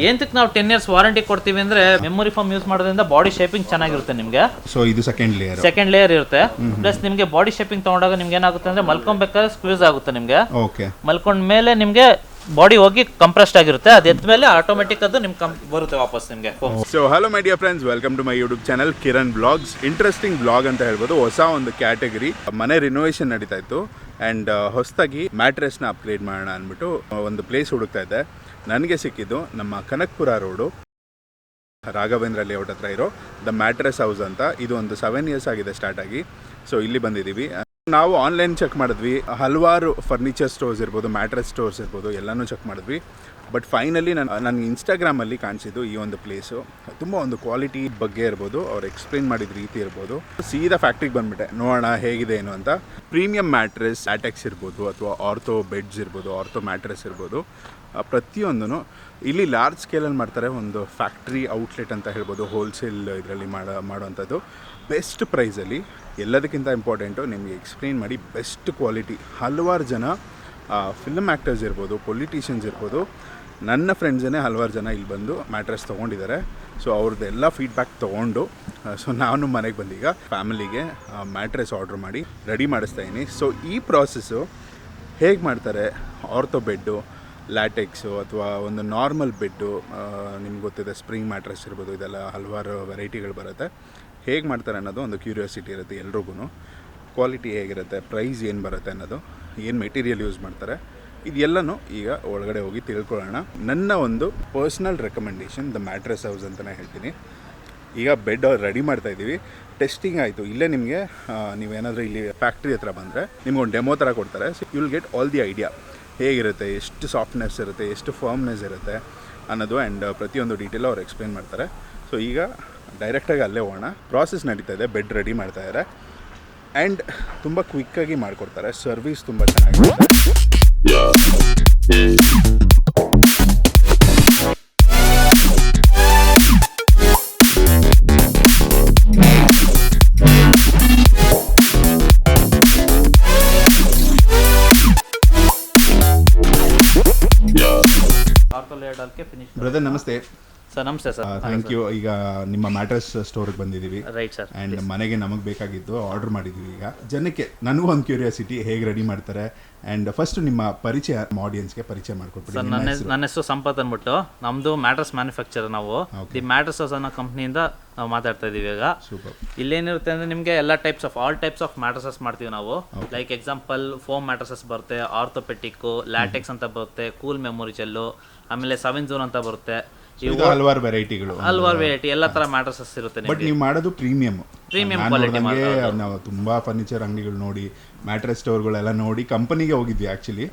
ಏನಕ್ಕೆ ನಾವು 10 years warranty ಕೊಡ್ತೀವಿ ಅಂದ್ರೆ ಮೆಮೊರಿ ಫೋಮ್ ಯೂಸ್ ಮಾಡೋದ್ರಿಂದ ಬಾಡಿ ಶೇಪಿಂಗ್ ಚೆನ್ನಾಗಿರುತ್ತೆ ನಿಮ್ಗೆ. ಸೊ ಇದು ಸೆಕೆಂಡ್ ಲೇಯರ್ ಇರುತ್ತೆ. ಪ್ಲಸ್ ನಿಮ್ಗೆ ಬಾಡಿ ಶೇಪಿಂಗ್ ತಗೊಂಡಾಗ ನಿಮ್ಗೆ ಏನಾಗುತ್ತೆ ಅಂದ್ರೆ ಮಲ್ಕೊಬೇಕಾದ್ರೆ ಸ್ಕ್ವೀಸ್ ಆಗುತ್ತೆ ನಿಮ್ಗೆ. ಮಲ್ಕೊಂಡ ಮೇಲೆ ನಿಮ್ಗೆ ಬಾಡಿ ಹೋಗಿ ಕಂಪ್ರೆಸ್ಡ್ ಆಗಿರುತ್ತೆ. ಅದು ಎದ್ದ ಮೇಲೆ ಆಟೋಮೆಟಿಕ್ ಅದು ನಿಮ್ಗೆ ಬರುತ್ತೆ ವಾಪಸ್ ನಿಮಗೆ. So hello my dear friends, welcome to my YouTube channel Kiran blogs. Interesting blog ಅಂತ ಹೇಳ್ಬೋದು. ಹೊಸ ಒಂದು ಕ್ಯಾಟಗರಿ ಮನೆ ರಿನೋವೇಷನ್ ನಡೀತಾ ಇತ್ತು ಆ್ಯಂಡ್ ಹೊಸದಾಗಿ ಮ್ಯಾಟ್ರೆಸ್ನ ಅಪ್ಗ್ರೇಡ್ ಮಾಡೋಣ ಅಂದ್ಬಿಟ್ಟು ಒಂದು ಪ್ಲೇಸ್ ಹುಡುಕ್ತಾ ಇದ್ದೆ. ನನಗೆ ಸಿಕ್ಕಿದ್ದು ನಮ್ಮ ಕನಕಪುರ ರೋಡು ರಾಘವೇಂದ್ರ ಲೇಔಟ್ ಹತ್ರ ಇರೋ ದ ಮ್ಯಾಟ್ರೆಸ್ ಹೌಸ್ ಅಂತ. ಇದು ಒಂದು 7 years ಆಗಿದೆ ಸ್ಟಾರ್ಟ್ ಆಗಿ. ಸೊ ಇಲ್ಲಿ ಬಂದಿದ್ದೀವಿ. ನಾವು ಆನ್ಲೈನ್ ಚೆಕ್ ಮಾಡಿದ್ವಿ, ಹಲವಾರು ಫರ್ನಿಚರ್ ಸ್ಟೋರ್ಸ್ ಇರ್ಬೋದು, ಮ್ಯಾಟ್ರೆಸ್ ಸ್ಟೋರ್ಸ್ ಇರ್ಬೋದು, ಎಲ್ಲನೂ ಚೆಕ್ ಮಾಡಿದ್ವಿ. ಬಟ್ ಫೈನಲಿ ನನಗೆ ಇನ್ಸ್ಟಾಗ್ರಾಮಲ್ಲಿ ಕಾಣಿಸಿದ್ದು ಈ ಒಂದು ಪ್ಲೇಸು. ತುಂಬ ಒಂದು ಕ್ವಾಲಿಟಿ ಬಗ್ಗೆ ಇರ್ಬೋದು, ಅವ್ರು ಎಕ್ಸ್ಪ್ಲೇನ್ ಮಾಡಿದ ರೀತಿ ಇರ್ಬೋದು. ಸೀದಾ ಫ್ಯಾಕ್ಟ್ರಿಗೆ ಬಂದುಬಿಟ್ಟೆ ನೋಡೋಣ ಹೇಗಿದೆ ಏನು ಅಂತ. ಪ್ರೀಮಿಯಂ ಮ್ಯಾಟ್ರೆಸ್, ಲ್ಯಾಟೆಕ್ಸ್ ಇರ್ಬೋದು, ಅಥವಾ ಆರ್ಥೋ ಬೆಡ್ಸ್ ಇರ್ಬೋದು, ಆರ್ಥೋ ಮ್ಯಾಟ್ರೆಸ್ ಇರ್ಬೋದು, ಪ್ರತಿಯೊಂದೂ ಇಲ್ಲಿ ಲಾರ್ಜ್ ಸ್ಕೇಲಲ್ಲಿ ಮಾಡ್ತಾರೆ. ಒಂದು ಫ್ಯಾಕ್ಟ್ರಿ ಔಟ್ಲೆಟ್ ಅಂತ ಹೇಳ್ಬೋದು, ಹೋಲ್ಸೇಲ್ ಇದರಲ್ಲಿ ಮಾಡೋವಂಥದ್ದು ಬೆಸ್ಟ್ ಪ್ರೈಸಲ್ಲಿ. ಎಲ್ಲದಕ್ಕಿಂತ ಇಂಪಾರ್ಟೆಂಟು ನಿಮಗೆ ಎಕ್ಸ್ಪ್ಲೇನ್ ಮಾಡಿ ಬೆಸ್ಟ್ ಕ್ವಾಲಿಟಿ. ಹಲವಾರು ಜನ ಫಿಲ್ಮ್ ಆ್ಯಕ್ಟರ್ಸ್ ಇರ್ಬೋದು, ಪೊಲಿಟಿಷಿಯನ್ಸ್ ಇರ್ಬೋದು, ನನ್ನ ಫ್ರೆಂಡ್ಸೇ ಹಲವಾರು ಜನ ಇಲ್ಲಿ ಬಂದು ಮ್ಯಾಟ್ರೆಸ್ ತೊಗೊಂಡಿದ್ದಾರೆ. ಸೊ ಅವ್ರದ್ದೆಲ್ಲ ಫೀಡ್ಬ್ಯಾಕ್ ತೊಗೊಂಡು ಸೊ ನಾನು ಮನೆಗೆ ಬಂದೀಗ ಫ್ಯಾಮಿಲಿಗೆ ಮ್ಯಾಟ್ರೆಸ್ ಆರ್ಡ್ರ್ ಮಾಡಿ ರೆಡಿ ಮಾಡಿಸ್ತಾಯಿದ್ದೀನಿ. ಸೊ ಈ ಪ್ರಾಸೆಸ್ಸು ಹೇಗೆ ಮಾಡ್ತಾರೆ, ಆರ್ಥೋ ಬೆಡ್ಡು, ಲ್ಯಾಟೆಕ್ಸು ಅಥವಾ ಒಂದು ನಾರ್ಮಲ್ ಬೆಡ್ಡು, ನಿಮ್ಗೆ ಗೊತ್ತಿದೆ ಸ್ಪ್ರಿಂಗ್ ಮ್ಯಾಟ್ರೆಸ್ ಇರ್ಬೋದು, ಇದೆಲ್ಲ ಹಲವಾರು ವೆರೈಟಿಗಳು ಬರುತ್ತೆ. ಹೇಗೆ ಮಾಡ್ತಾರೆ ಅನ್ನೋದು ಒಂದು ಕ್ಯೂರಿಯಾಸಿಟಿ ಇರುತ್ತೆ ಎಲ್ರಿಗೂ. ಕ್ವಾಲಿಟಿ ಹೇಗಿರುತ್ತೆ, ಪ್ರೈಸ್ ಏನು ಬರುತ್ತೆ ಅನ್ನೋದು, ಏನು ಮೆಟೀರಿಯಲ್ ಯೂಸ್ ಮಾಡ್ತಾರೆ, ಇದೆಲ್ಲನೂ ಈಗ ಒಳಗಡೆ ಹೋಗಿ ತಿಳ್ಕೊಳ್ಳೋಣ. ನನ್ನ ಒಂದು personal recommendation the mattress house ಅಂತಲೇ ಹೇಳ್ತೀನಿ. ಈಗ ಬೆಡ್ ರೆಡಿ ಮಾಡ್ತಾಯಿದ್ದೀವಿ. ಟೆಸ್ಟಿಂಗ್ ಆಯಿತು. ಇಲ್ಲೇ ನಿಮಗೆ ನೀವೇನಾದರೂ ಇಲ್ಲಿ ಫ್ಯಾಕ್ಟ್ರಿ ಹತ್ರ ಬಂದರೆ ನಿಮ್ಗೊಂದು ಡೆಮೋ ಥರ ಕೊಡ್ತಾರೆ. So you will get all the idea ಹೇಗಿರುತ್ತೆ, ಎಷ್ಟು ಸಾಫ್ಟ್ನೆಸ್ ಇರುತ್ತೆ, ಎಷ್ಟು ಫರ್ಮ್ನೆಸ್ ಇರುತ್ತೆ ಅನ್ನೋದು ಆ್ಯಂಡ್ ಪ್ರತಿಯೊಂದು ಡೀಟೇಲ್ ಅವ್ರು ಎಕ್ಸ್ಪ್ಲೇನ್ ಮಾಡ್ತಾರೆ. ಸೊ ಈಗ ಡೈರೆಕ್ಟಾಗಿ ಅಲ್ಲೇ ಹೋಗೋಣ. ಪ್ರಾಸೆಸ್ ನಡೀತಾ ಇದೆ, ಬೆಡ್ ರೆಡಿ ಮಾಡ್ತಾಯಿದ್ದಾರೆ ಆ್ಯಂಡ್ ತುಂಬ ಕ್ವಿಕ್ಕಾಗಿ ಮಾಡಿಕೊಡ್ತಾರೆ. ಸರ್ವಿಸ್ ತುಂಬ ಚೆನ್ನಾಗಿರುತ್ತೆ. ಬ್ರದರ್ ನಮಸ್ತೆ. ಸರ್ ನಮಸ್ತೆ ಸರ್. Thank you. ಈಗ ನಿಮ್ಮ ಮ್ಯಾಟ್ರೆಸ್ ಸ್ಟೋರ್ಗೆ ಬಂದಿದ್ದೀವಿ. Right sir. ಆ್ಯಂಡ್ ಮನೆಗೆ ನಮಗೆ ಬೇಕಾಗಿದ್ದು ಆರ್ಡರ್ ಮಾಡಿದ್ದೀವಿ. ಈಗ ಜನಕ್ಕೆ ನನಗೂ ಒಂದು ಕ್ಯೂರಿಯಾಸಿಟಿ, ಹೇಗೆ ರೆಡಿ ಮಾಡ್ತಾರೆ. ಆ್ಯಂಡ್ ಫಸ್ಟ್ ನಿಮ್ಮ ಪರಿಚಯ ಆಡಿಯನ್ಸ್ಗೆ ಪರಿಚಯ ಮಾಡಿಕೊಡ್ಬಿಡಿ. ಸರ್ ನನ್ನ ಹೆಸರು ಸಂಪತ್ ಅಂದ್ಬಿಟ್ಟು, ನಮ್ಮದು ಮ್ಯಾಟ್ರೆಸ್ ಮ್ಯಾನುಫ್ಯಾಕ್ಚರ್. ನಾವು ದಿ ಮ್ಯಾಟ್ರೆಸ್ ಹೌಸ್ ಅನ್ನೋ ಕಂಪ್ನಿಯಿಂದ ನಾವು ಮಾತಾಡ್ತಾ ಇದ್ದೀವಿ ಈಗ. ಸೂಪರ್. ಇಲ್ಲೇನಿರುತ್ತೆ ಅಂದರೆ ನಿಮಗೆ ಎಲ್ಲ ಆಲ್ ಟೈಪ್ಸ್ ಆಫ್ ಮ್ಯಾಟ್ರಸಸ್ ಮಾಡ್ತೀವಿ ನಾವು. ಲೈಕ್ ಎಕ್ಸಾಂಪಲ್ ಫೋಮ್ ಮ್ಯಾಟ್ರಸಸ್ ಬರುತ್ತೆ, ಆರ್ಥೋಪೆಟಿಕ್ಕು, ಲ್ಯಾಟೆಕ್ಸ್ ಅಂತ ಬರುತ್ತೆ, ಕೂಲ್ ಮೆಮೊರಿ ಜೆಲ್ಲು, ಆಮೇಲೆ 7 zone ಅಂತ ಬರುತ್ತೆ. ಹಲವಾರು ವೆರೈಟಿಗಳು, ಹಲವಾರು ವೆರೈಟಿ, ಎಲ್ಲ ತರ ಮ್ಯಾಟ್ರಸಸ್ ಇರುತ್ತೆ. ಬಟ್ ನೀವು ಮಾಡೋದು ಪ್ರೀಮಿಯಂ ಕ್ವಾಲಿಟಿ. ನಾವು ತುಂಬಾ ಫರ್ನಿಚರ್ ಅಂಗಡಿಗಳು ನೋಡಿ, ಮ್ಯಾಟ್ರೆಸ್ ಸ್ಟೋರ್ಗಳೆಲ್ಲ ನೋಡಿ ಕಂಪನಿಗೆ ಹೋಗಿದ್ವಿ ಆಕ್ಚುಲಿ.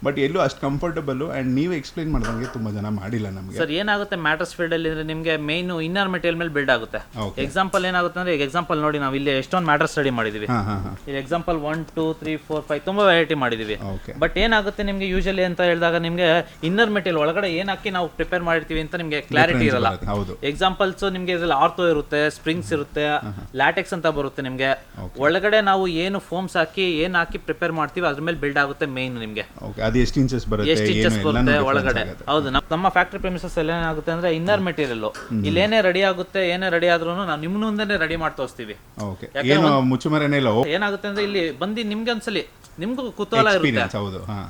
ಬಟ್ ಎಲ್ಲೂ ಅಷ್ಟು ಕಂಫರ್ಟಬಲ್ ಅಂಡ್ ನೀವು ಎಕ್ಸ್ಪ್ಲೈನ್ ಮಾಡಿದಂಗೆ ತುಂಬಾ ಜನ ಮಾಡಿಲ್ಲ ನಮಗೆ. ಸರ್ ಏನಾಗುತ್ತೆ ಮ್ಯಾಟ್ರೆಸ್ ಫೀಲ್ಡ್ ಅಲ್ಲಿ ಅಂದ್ರೆ ನಿಮಗೆ ಮೇನ್ ಇನ್ನರ್ ಮೆಟೀರಿಯಲ್ ಮೇಲೆ ಬಿಲ್ಡ್ ಆಗುತ್ತೆ. ಎಕ್ಸಾಂಪಲ್ ಏನಾಗುತ್ತೆ ಅಂದ್ರೆ, ಈಗ ಎಕ್ಸಾಂಪಲ್ ನೋಡಿ, ನಾವು ಇಲ್ಲಿ ಎಷ್ಟೊಂದು ಮ್ಯಾಟ್ರೆಸ್ ರೆಡಿ ಮಾಡಿದೀವಿ. ಈಗ ಎಕ್ಸಾಂಪಲ್ 1 2 3 4 5 ತುಂಬಾ ವೆರೈಟಿ ಮಾಡಿದೀವಿ. ಬಟ್ ಏನಾಗುತ್ತೆ ನಿಮ್ಗೆ ಯೂಶಲಿ ಅಂತ ಹೇಳಿದಾಗ ನಿಮ್ಗೆ ಇನ್ನರ್ ಮೆಟೀರಿಯಲ್ ಒಳಗಡೆ ಏನ್ ಹಾಕಿ ನಾವು ಪ್ರಿಪೇರ್ ಮಾಡಿರ್ತೀವಿ ಅಂತ ನಿಮ್ಗೆ ಕ್ಲಾರಿಟಿ ಇರಲ್ಲ. ಎಕ್ಸಾಂಪಲ್ಸ್ ನಿಮ್ಗೆ ಇದ್ರಲ್ಲಿ ಆರ್ಥೋ ಇರುತ್ತೆ, ಸ್ಪ್ರಿಂಗ್ಸ್ ಇರುತ್ತೆ, ಲ್ಯಾಟೆಕ್ಸ್ ಅಂತ ಬರುತ್ತೆ. ನಿಮ್ಗೆ ಒಳಗಡೆ ನಾವು ಏನು ಫೋಮ್ಸ್ ಹಾಕಿ ಪ್ರಿಪೇರ್ ಮಾಡ್ತೀವಿ ಅದ್ರ ಮೇಲೆ ಬಿಲ್ಡ್ ಆಗುತ್ತೆ ಮೇನ್. ನಿಮ್ಗೆ ಎಷ್ಟು ಇಂಚಸ್ ಬರುತ್ತೆ ಒಳಗಡೆ. ಹೌದು, ನಮ್ಮ ಫ್ಯಾಕ್ಟರಿ ಪ್ರೆಮಿಸಸ್ ಅಲ್ಲಿ ಏನಾಗುತ್ತೆ ಅಂದ್ರೆ ಇನ್ನರ್ ಮೆಟೀರಿಯಲ್ ಇಲ್ಲೇನೇ ರೆಡಿ ಆಗುತ್ತೆ. ಏನೇ ರೆಡಿ ಆದ್ರೂ ನಾವು ನಿಮ್ ಮುಂದೆ ರೆಡಿ ಮಾಡಿ ತೋರಿಸ್ತೀವಿ. ಏನಾಗುತ್ತೆ ಅಂದ್ರೆ ಇಲ್ಲಿ ಬಂದು ನಿಮ್ಗೆ ಒಂದ್ಸಲಿ ನಿಮ್ಗೂ ಕುತೂಹಲ ಇರುತ್ತೆ.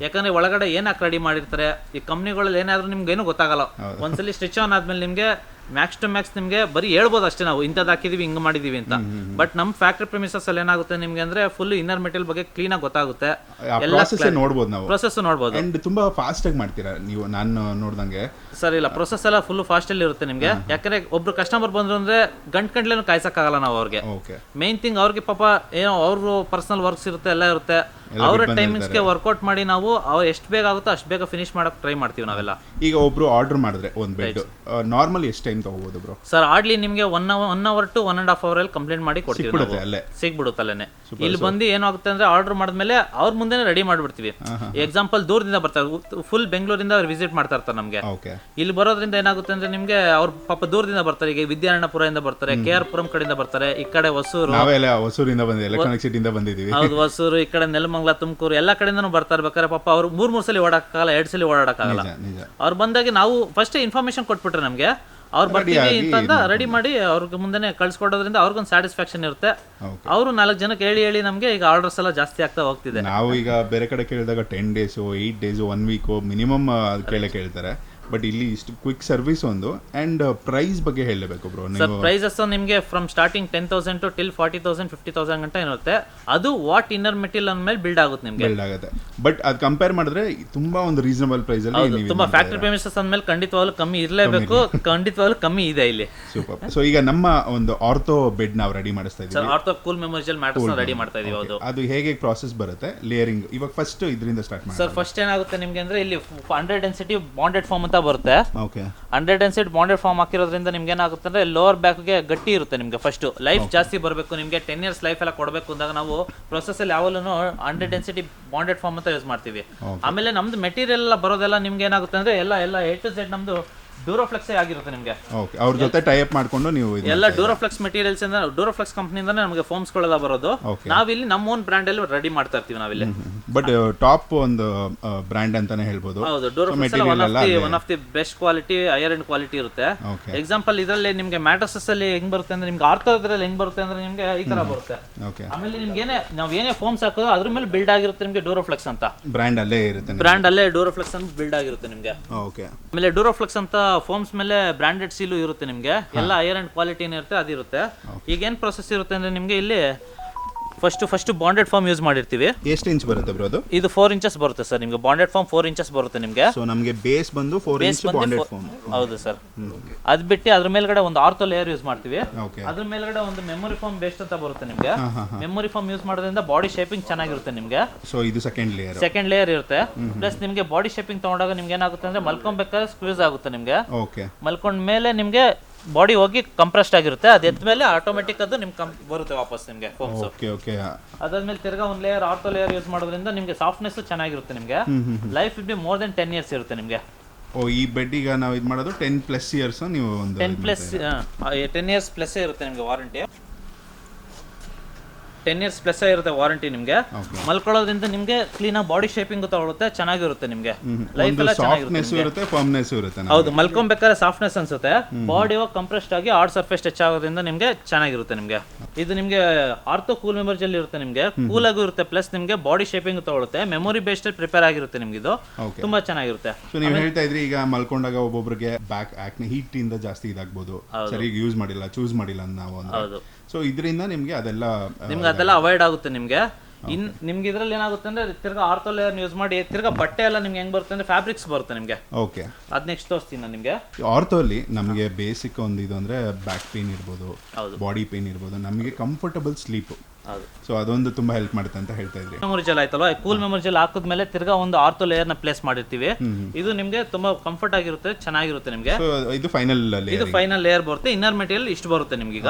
ಯಾಕಂದ್ರೆ ಒಳಗಡೆ ಏನಾಕ್ ರೆಡಿ ಮಾಡಿರ್ತಾರೆ ಈ ಕಂಪ್ನಿಗಳಲ್ಲಿ ಏನಾದ್ರೂ ನಿಮ್ಗೆ ಏನು ಗೊತ್ತಾಗಲ್ಲ. ಒಂದ್ಸಲಿ ಸ್ಟಿಚ್ ಆನ್ ಆದ್ಮೇಲೆ ನಿಮ್ಗೆ ಮ್ಯಾಕ್ಸ್ ಟು ಮ್ಯಾಕ್ಸ್ ನಿಮ್ಗೆ ಬರೀ ಹೇಳ್ಬೋದು ಅಷ್ಟೇ, ನಾವು ಇಂಥದ್ದು ಹಾಕಿದೀವಿ, ಹಿಂಗ್ ಮಾಡಿದೀವಿ ಅಂತ. ಬಟ್ ನಮ್ಮ ಫ್ಯಾಕ್ಟ್ರಿ ಪ್ರೆಮಿಸಸ್ ಅಲ್ಲಿ ಏನಾಗುತ್ತೆ ನಿಮ್ಗೆ ಅಂದ್ರೆ ಫುಲ್ ಇನ್ನರ್ ಮೆಟೀರಿಯಲ್ ಬಗ್ಗೆ ಕ್ಲೀನ್ ಆಗಿ ಗೊತ್ತಾಗುತ್ತೆ. ನೋಡ್ಬೋದು, ನಾವು ಪ್ರೊಸೆಸ್ ನೋಡ್ಬೋದು. ಅಂಡ್ ತುಂಬಾ ಫಾಸ್ಟ್ ಆಗಿ ಮಾಡ್ತೀರಾ ನೀವು, ನಾನು ನೋಡ್ದಂಗೆ. ಸರ್ ಇಲ್ಲ, ಪ್ರೊಸೆಸ್ ಎಲ್ಲ ಫುಲ್ ಫಾಸ್ಟ್ ಅಲ್ಲಿ ಇರುತ್ತೆ ನಿಮ್ಗೆ. ಯಾಕಂದ್ರೆ ಒಬ್ರು ಕಸ್ಟಮರ್ ಬಂದ್ರು ಅಂದ್ರೆ ಗಂಟೆನೂ ಕಾಯ್ಸಕ್ಕಾಗಲ್ಲ ನಾವು ಅವ್ರಿಗೆ. ಮೇನ್ ಥಿಂಗ್ ಅವ್ರಿಗೆ ಪಾಪ ಏನೋ ಅವ್ರ ಪರ್ಸನಲ್ ವರ್ಕ್ಸ್ ಇರುತ್ತೆ, ಎಲ್ಲ ಇರುತ್ತೆ. ಅವರ ಟೈಮಿಂಗ್ಸ್ಗೆ ವರ್ಕೌಟ್ ಮಾಡಿ ನಾವು ಅವ್ರು ಎಷ್ಟು ಬೇಗ ಆಗುತ್ತೋ ಅಷ್ಟು ಬೇಗ ಫಿನಿಶ್ ಮಾಡಕ್ ಟ್ರೈ ಮಾಡ್ತೀವಿ ನಾವೆಲ್ಲ. ಈಗ ಒಬ್ರು ಆರ್ಡರ್ ಮಾಡಿದ್ರೆ ಒಂದು ಬೆಡ್ ನಾರ್ಮಲ್ ಎಷ್ಟು ಟೈಮ್ ತಗೋಬಹುದು ಬ್ರೋ? ಸರ್ ಆಡ್ಲಿ ನಿಮ್ಗೆ 1 hour to 1.5 hour ಅಲ್ಲಿ ಕಂಪ್ಲೀಟ್ ಮಾಡಿ ಕೊಡ್ತೀವಿ. ಸಿಗ್ಬಿಡುತ್ತಲ್ಲೇ. ಇಲ್ಲಿ ಬಂದು ಏನಾಗುತ್ತೆ ಅಂದ್ರೆ ಆರ್ಡರ್ ಮಾಡಿದ್ಮೇಲೆ ಅವ್ರ ಮುಂದೆನೆ ರೆಡಿ ಮಾಡ್ಬಿಡ್ತೀವಿ. ಎಕ್ಸಾಂಪಲ್ ದೂರದಿಂದ ಬರ್ತಾರೆ, ಫುಲ್ ಬೆಂಗಳೂರಿಂದ ಅವ್ರು ವಿಸಿಟ್ ಮಾಡ್ತಾ ಇರ್ತಾರೆ ನಮ್ಗೆ. ಇಲ್ಲಿ ಬರೋದ್ರಿಂದ ಏನಾಗುತ್ತೆ ಅಂದ್ರೆ ನಿಮ್ಗೆ ಅವ್ರ ಪಾಪ ದೂರದಿಂದ ಬರ್ತಾರೆ. ಈಗ ವಿದ್ಯಾರಣ್ಯಪುರದಿಂದ ಬರ್ತಾರೆ, KR ಪುರಂ ಕಡೆಯಿಂದ ಬರ್ತಾರೆ, ಈ ಕಡೆ ಹೊಸೂರು, ಹೊಸೂರಿಂದ ಬಂದಿದ್ದೀವಿ. ಹೌದು, ಹೊಸೂರು, ಈ ಕಡೆ ನೆಲಮಂಗಲ ನೆಲಮಂಗಲ ತುಮಕೂರು ಎಲ್ಲ ಕಡೆಯಿಂದನೂ ಬರ್ತಾ ಇರ್ಬೇಕಾದ್ರೆ ಪಾಪ ಅವ್ರು ಮೂರು ಸಲ ಓಡಾಡಕ್ಕಾಗಲ್ಲ, 2 ಸಲ ಓಡಾಡಕ್ಕಾಗಲ್ಲ. ಅವ್ರು ಬಂದಾಗ ನಾವು ಫಸ್ಟ್ ಇನ್ಫಾರ್ಮೇಶನ್ ಕೊಟ್ಬಿಟ್ರೆ ನಮಗೆ ಅವ್ರು ಬರ್ತೀವಿ ಅಂತಂದ ರೆಡಿ ಮಾಡಿ ಅವ್ರಿಗೆ ಮುಂದೆನೆ ಕಳ್ಸಿಕೊಡೋದ್ರಿಂದ ಅವ್ರಿಗೊಂದು ಸ್ಯಾಟಿಸ್ಫ್ಯಾಕ್ಷನ್ ಇರುತ್ತೆ. ಅವರು 4 ಜನಕ್ಕೆ ಹೇಳಿ ನಮಗೆ ಈಗ ಆರ್ಡರ್ಸ್ ಎಲ್ಲ ಜಾಸ್ತಿ ಆಗ್ತಾ ಹೋಗ್ತಿದೆ. ನಾವು ಈಗ ಬೇರೆ ಕಡೆ ಕೇಳಿದಾಗ 10 days 8 days 1 week ಮಿನಿಮಮ್ ಕೇಳ್ತಾರೆ. ಬಟ್ ಇಲ್ಲಿ ಇಷ್ಟು ಕ್ವಿಕ್ ಸರ್ವಿಸ್ ಒಂದು ಅಂಡ್ ಪ್ರೈಸ್ ಬಗ್ಗೆ ಹೇಳಬೇಕು ಬ್ರೋ. ಸರ್ ಪ್ರೈಸಸ್ ನಿಮಗೆ ಫ್ರಮ್ ಸ್ಟಾರ್ಟಿಂಗ್ 10,000 ಟು ಟಿಲ್ 40,000 50,000 ಗಂಟ ಇರುತ್ತೆ. ಅದು ವಾಟ್ ಇನ್ನರ್ ಮೆಟೀರಿಯಲ್ ಅಂದ್ಮೇಲೆ ಬಿಲ್ಡ್ ಆಗುತ್ತೆ ನಿಮಗೆ. ಬಿಲ್ಡ್ ಆಗುತ್ತೆ. ಬಟ್ ಅದು ಕಂಪೇರ್ ಮಾಡಿದ್ರೆ ತುಂಬಾ ಒಂದು ರೀಸನಬಲ್ ಪ್ರೈಸ್ ಅಲ್ಲಿ ತುಂಬಾ ಫ್ಯಾಕ್ಟರಿ ಪ್ರೆಮಿಸಸ್ ಅಂದ್ಮೇಲೆ ಖಂಡಿತವಾಗ್ಲೂ ಕಮ್ಮಿ ಇರಲೇಬೇಕು. ಖಂಡಿತವಾಗ್ಲೂ ಕಮ್ಮಿ ಇದೆ ಇಲ್ಲಿ. ಸೂಪರ್. ಸೊ ಈಗ ನಮ್ಮ ಒಂದು ಆರ್ಥೋ ಬೆಡ್ ನಾವು ರೆಡಿ ಮಾಡಿಸ್ತಾ ಇದ್ದೀವಿ. Sir ortho cool memorial mattress ready ಮಾಡ್ತಾ ಇದೀವಿ. ಅದು ಹೇಗೆ ಪ್ರಾಸೆಸ್ ಬರುತ್ತೆ ಲೇಯರಿಂಗ್? ಇವಾಗ ಫಸ್ಟ್ ಇದರಿಂದ ಸ್ಟಾರ್ಟ್ ಮಾಡಿ ಸರ್. ಫಸ್ಟ್ ಏನಾಗುತ್ತೆ ನಿಮಗೆ ಅಂದ್ರೆ ಇಲ್ಲಿ 100 ಡೆನ್ಸಿಟಿ ಬಾಂಡೆಡ್ ಫಾರ್ಮ್ ಅಂತ ಬರುತ್ತೆ. ಓಕೆ. 100 ಡೆನ್ಸಿಟಿ ಬಾಂಡೆಡ್ ಫಾರ್ಮ್ ಹಾಕಿರೋದ್ರಿಂದ ನಿಮ್ಗೆ ಏನಾಗುತ್ತೆ ಅಂದ್ರೆ ಲೋವರ್ ಬ್ಯಾಕ್ಗೆ ಗಟ್ಟಿ ಇರುತ್ತೆ. ನಿಮಗೆ ಫಸ್ಟ್ ಲೈಫ್ ಜಾಸ್ತಿ ಬರಬೇಕು, ನಿಮಗೆ 10 years ಲೈಫ್ ಎಲ್ಲ ಕೊಡಬೇಕು ಅಂದಾಗ ನಾವು ಪ್ರೊಸೆಸ್ ಅಲ್ಲಿ ಯಾವಾಗಲೂ 100 ಡೆನ್ಸಿಟಿ ಬಾಂಡೆಡ್ ಫಾರ್ಮ್ ಅಂತ ಯೂಸ್ ಮಾಡ್ತೀವಿ. ಆಮೇಲೆ ನಮ್ದು ಮೆಟೀರಿಯಲ್ ಎಲ್ಲ ಬರೋದೆಲ್ಲ ನಿಮ್ಗೆ ಏನಾಗುತ್ತೆ ಅಂದ್ರೆ ಎಲ್ಲ A to Z ನಮ್ದು ಡ್ಯೂರೋಫ್ಲೆಕ್ಸ್ ಆಗಿರುತ್ತೆ ನಿಮಗೆ. ಓಕೆ. ಅವ್ರ ಜೊತೆ ಟೈ ಅಪ್ ಮಾಡ್ಕೊಂಡು ನೀವು ಎಲ್ಲ ಡ್ಯೂರೋಫ್ಲೆಕ್ಸ್ ಮೆಟೀರಿಯಲ್ಸ್ ಇಂದ ಡ್ಯೂರೋಫ್ಲೆಕ್ಸ್ ಕಂಪನಿಯಿಂದಾನೆ ನಮಗೆ ಫೋಮ್ಸ್ ಗಳೆಲ್ಲ ಬರೋದು. ನಾವಿಲ್ಲಿ ನಮ್ಮ ಓನ್ ಬ್ರ್ಯಾಂಡ್ ಅಲ್ಲಿ ರೆಡಿ ಮಾಡ್ತಾ ಇರ್ತೀವಿ ನಾವಿಲ್ಲಿ. ಬಟ್ ಟಾಪ್ ಒಂದು ಬ್ರ್ಯಾಂಡ್ ಅಂತಾನೆ ಹೇಳ್ಬೋದು. ಹೌದು. Duroflex one of the best quality, higher end quality ಇರುತ್ತೆ. ಎಕ್ಸಾಂಪಲ್ ಇದರಲ್ಲಿ ನಿಮಗೆ ಮ್ಯಾಟ್ರಸಸ್ ಅಲ್ಲಿ ಹೆಂಗ್ ಬರುತ್ತೆ ಅಂದ್ರೆ ನಿಮ್ಗೆ ಆರ್ಥೋ ಇದ್ರಲ್ಲಿ ಹೆಂಗ್ ಬರುತ್ತೆ ಅಂದ್ರೆ ನಿಮ್ಗೆ ಈ ತರ ಬರುತ್ತೆ. ಆಮೇಲೆ ನಿಮ್ಗೆ ಏನೇ ಫೋಮ್ಸ್ ಹಾಕೋದು ಅದ್ರ ಮೇಲೆ ಬಿಲ್ಡ್ ಆಗಿರುತ್ತೆ ನಿಮ್ಗೆ ಡ್ಯೂರೋಫ್ಲೆಕ್ಸ್ ಅಂತ ಬ್ರ್ಯಾಂಡ್ ಅಲ್ಲೇ ಇರುತ್ತೆ. ಬ್ರ್ಯಾಂಡ್ ಅಲ್ಲೇ ಡ್ಯೂರೋಫ್ಲೆಕ್ಸ್ ಅಂತ ಬಿಲ್ಡ್ ಆಗಿರುತ್ತೆ ನಿಮ್ಗೆ. ಓಕೆ. ಆಮೇಲೆ ಡ್ಯೂರೋಫ್ಲೆಕ್ಸ್ ಅಂತ ಫೋಮ್ಸ್ ಮೇಲೆ ಬ್ರಾಂಡೆಡ್ ಸೀಲು ಇರುತ್ತೆ ನಿಮಗೆ. ಎಲ್ಲ ಹೈಯರ್ ಅಂಡ್ ಕ್ವಾಲಿಟಿ ಇರುತ್ತೆ ಅದಿರುತ್ತೆ. ಈಗ ಏನ್ ಪ್ರೊಸೆಸ್ ಇರುತ್ತೆ ಅಂದ್ರೆ ನಿಮ್ಗೆ ಇಲ್ಲಿ ಫಸ್ಟ್ ಬಾಂಡೆಡ್ ಫಾರ್ಮ್ ಯೂಸ್ ಮಾಡಿರ್ತೀವಿ. ಎಷ್ಟು ಇಂಚ್ ಬರುತ್ತೆ ಬ್ರೋ ಅದು? ಇದು 4 inches ಬರುತ್ತೆ ಸರ್. ನಿಮಗೆ ಬಾಂಡೆಡ್ ಫಾರ್ಮ್ 4 inches ಬರುತ್ತೆ ನಿಮಗೆ. ಸೊ ನಮಗೆ ಬೇಸ್ ಬಂದು 4 inch ಬಾಂಡೆಡ್ ಫಾರ್ಮ್. ಹೌದು ಸರ್. ಅದ್ ಬಿಟ್ಟು ಅದ್ರ ಮೇಲ್ಗಡೆ ಒಂದು ಆರ್ಥೋ ಲೇಯರ್ ಯೂಸ್ ಮಾಡ್ತೀವಿ. ಅದ್ರ ಮೇಲ್ಗಡೆ ಒಂದು ಮೆಮೊರಿ ಫಾರ್ಮ್ ಬೇಸ್ಡ್ ಅಂತ ಬರುತ್ತೆ ನಿಮಗೆ. ಮೆಮೊರಿ ಫಾರ್ಮ್ ಯೂಸ್ ಮಾಡೋದ್ರಿಂದ ಬಾಡಿ ಶೇಪಿಂಗ್ ಚೆನ್ನಾಗಿರುತ್ತೆ ನಿಮಗೆ. ಸೊ ಇದು ಸೆಕೆಂಡ್ ಲೇಯರ್ ಇರುತ್ತೆ. ಪ್ಲಸ್ ನಿಮಗೆ ಬಾಡಿ ಶೇಪಿಂಗ್ ತಗೊಂಡಾಗ ನಿಮ್ಗೆ ಏನಾಗುತ್ತೆ ಅಂದ್ರೆ ಮಲ್ಕೊಬೇಕಾದ್ರೆ ಸ್ಕ್ವೀಸ್ ಆಗುತ್ತೆ ನಿಮಗೆ. ಮಲ್ಕೊಂಡ ಮೇಲೆ ನಿಮ್ಗೆ ಬಾಡಿ ಹೋಗಿ ಕಂಪ್ರೆಸ್ಡ್ ಆಗಿರುತ್ತೆ. ಅದ್ ಎದ್ದ ಮೇಲೆ ಆಟೋಮೆಟಿಕ್ ಅದು ನಿಮ್ಗೆ ಬರುತ್ತೆ ವಾಪಸ್ ನಿಮ್ಗೆ ಫೋಮ್ಸ್. ಅದಾದ್ಮೇಲೆ ತಿರ್ಗಾ ಒಂದು ಲೇಯರ್ ಆರ್ಥೋ ಲೇಯರ್ ಯೂಸ್ ಮಾಡೋದ್ರಿಂದ ನಿಮ್ಗೆ ಸಾಫ್ಟ್ನೆಸ್ ಚೆನ್ನಾಗಿರುತ್ತೆ ನಿಮ್ಗೆ. Life will be more than 10 years ಇರುತ್ತೆ ನಿಮ್ಗೆ. ಈ ಬೆಡ್ ಈಗ ನಾವು ಇದು ಮಾಡೋದು 10+ years. ನೀವು ಒಂದು 10 years ಪ್ಲಸ್ ಇರುತ್ತೆ ನಿಮ್ಗೆ ವಾರಂಟಿ. 10 years ಪ್ಲಸ್ ಇರುತ್ತೆ ವಾರಂಟಿ ನಿಮ್ಗೆ. ಮಲ್ಕೊಳ್ಳೋದ್ರಿಂದ ನಿಮ್ಗೆ ಕ್ಲೀನ್ ಆಗಿ ಬಾಡಿ ಶೇಪಿಂಗ್ ತಗೊಳುತ್ತೆ, ಚೆನ್ನಾಗಿರುತ್ತೆ ನಿಮ್ಗೆ. ಲೈಫ್ ಎಲ್ಲ ಚೆನ್ನಾಗಿರುತ್ತೆ, ಫರ್ಮ್ನೆಸ್ ಇರುತ್ತೆ. ಹೌದು. ಮಲ್ಕೊಬೇಕಾದ್ರೆ ಸಾಫ್ಟ್ನೆಸ್ ಅನ್ಸುತ್ತೆ. ಬಾಡಿ ಹೋಗಿ ಕಂಪ್ರೆಸ್ಡ್ ಆಗಿ ಹಾರ್ಡ್ ಸರ್ಫೇಸ್ ಟಚ್ ಆಗೋದ್ರಿಂದ ನಿಮ್ಗೆ ಚೆನ್ನಾಗಿರುತ್ತೆ ನಿಮ್ಗೆ. ಇದು ನಿಮ್ಗೆ ಆರ್ಥೋ ಕೂಲ್ ಮೆಮೊರಿಯಲ್ ಇರುತ್ತೆ ನಿಮ್ಗೆ. ಕೂಲ್ ಆಗೂ ಇರುತ್ತೆ, ಪ್ಲಸ್ ನಿಮ್ಗೆ ಬಾಡಿ ಶೇಪಿಂಗ್ ತಗೊಳುತ್ತೆ. ಮೆಮೊರಿ ಬೇಸ್ಡ್ ಪ್ರಿಪೇರ್ ಆಗಿರುತ್ತೆ ನಿಮ್ಗೆ. ಇದು ತುಂಬಾ ಚೆನ್ನಾಗಿರುತ್ತೆ. ಸೊ ನೀವು ಹೇಳ್ತಾ ಇದ್ರಿ ಈಗ ಮಲ್ಕೊಂಡಾಗ ಒಬ್ಬೊಬ್ರಿಗೆ ಬ್ಯಾಕ್ ಆಕ್ನೆ ಹೀಟ್ ಇಂದ ಜಾಸ್ತಿ ಇದಾಗಬಹುದು, ಸರಿಯಾಗಿ ಯೂಸ್ ಮಾಡಿಲ್ಲ, ಚೂಸ್ ಮಾಡಿಲ್ಲ ನಾವು ಅಂದ್ರೆ. ಸೊ ಇದರಿಂದ ನಿಮ್ಗೆ ಅದೆಲ್ಲ ಅವಾಯ್ಡ್ ಆಗುತ್ತೆ ನಿಮ್ಗೆ. ನಿಮ್ಗೆ ಇದ್ರಲ್ಲಿ ಏನಾಗುತ್ತೆ ಅಂದ್ರೆ ತಿರ್ಗಾ ಆರ್ಥೋ ಲೇಯರ್ ಯೂಸ್ ಮಾಡಿ ತಿರ್ಗಾ ಬಟ್ಟೆ ಎಲ್ಲ ನಿಮ್ಗೆ ಹೆಂಗ್ ಬರುತ್ತೆ ಅಂದ್ರೆ ಫ್ಯಾಬ್ರಿಕ್ಸ್ ಬರುತ್ತೆ ನಿಮ್ಗೆ. ಓಕೆ. ಅದ್ ನೆಕ್ಸ್ಟ್ ತೋರಿಸ್ತೀನಿ ನಾನು ನಿಮ್ಗೆ. ಆರ್ಥೋ ಅಲ್ಲಿ ನಮಗೆ ಬೇಸಿಕ್ ಒಂದು ಇದು ಅಂದ್ರೆ ಬ್ಯಾಕ್ ಪೇನ್ ಇರ್ಬೋದು, ಬಾಡಿ ಪೇನ್ ಇರ್ಬೋದು, ನಮಗೆ ಕಂಫರ್ಟಬಲ್ ಸ್ಲೀಪ್. ಸೊ ಅದೊಂದು ತುಂಬಾ ಹೆಲ್ಪ್ ಮಾಡುತ್ತೆ ಅಂತ ಹೇಳ್ತಾ ಇದ್ರಿ. ಮೆಮೊರಿಯಲ್ ಆಯ್ತಲ್ವಾ, ಕೂಲ್ ಮೆಮೊರಿಯಲ್ ಹಾಕಿದ್ಮೇಲೆ ತಿರ್ಗಾ ಒಂದು ಆರ್ಥೋ ಲೇಯರ್ ನ ಪ್ಲೇಸ್ ಮಾಡಿರ್ತೀವಿ. ಇದು ನಿಮ್ಗೆ ತುಂಬಾ ಕಂಫರ್ಟ್ ಆಗಿರುತ್ತೆ, ಚೆನ್ನಾಗಿರುತ್ತೆ ನಿಮ್ಗೆ. ಇದು ಫೈನಲ್ ಲೇಯರ್ ಬರುತ್ತೆ. ಇನ್ನರ್ ಮೆಟೀರಿಯಲ್ ಇಷ್ಟು ಬರುತ್ತೆ ನಿಮ್ಗೆ. ಈಗ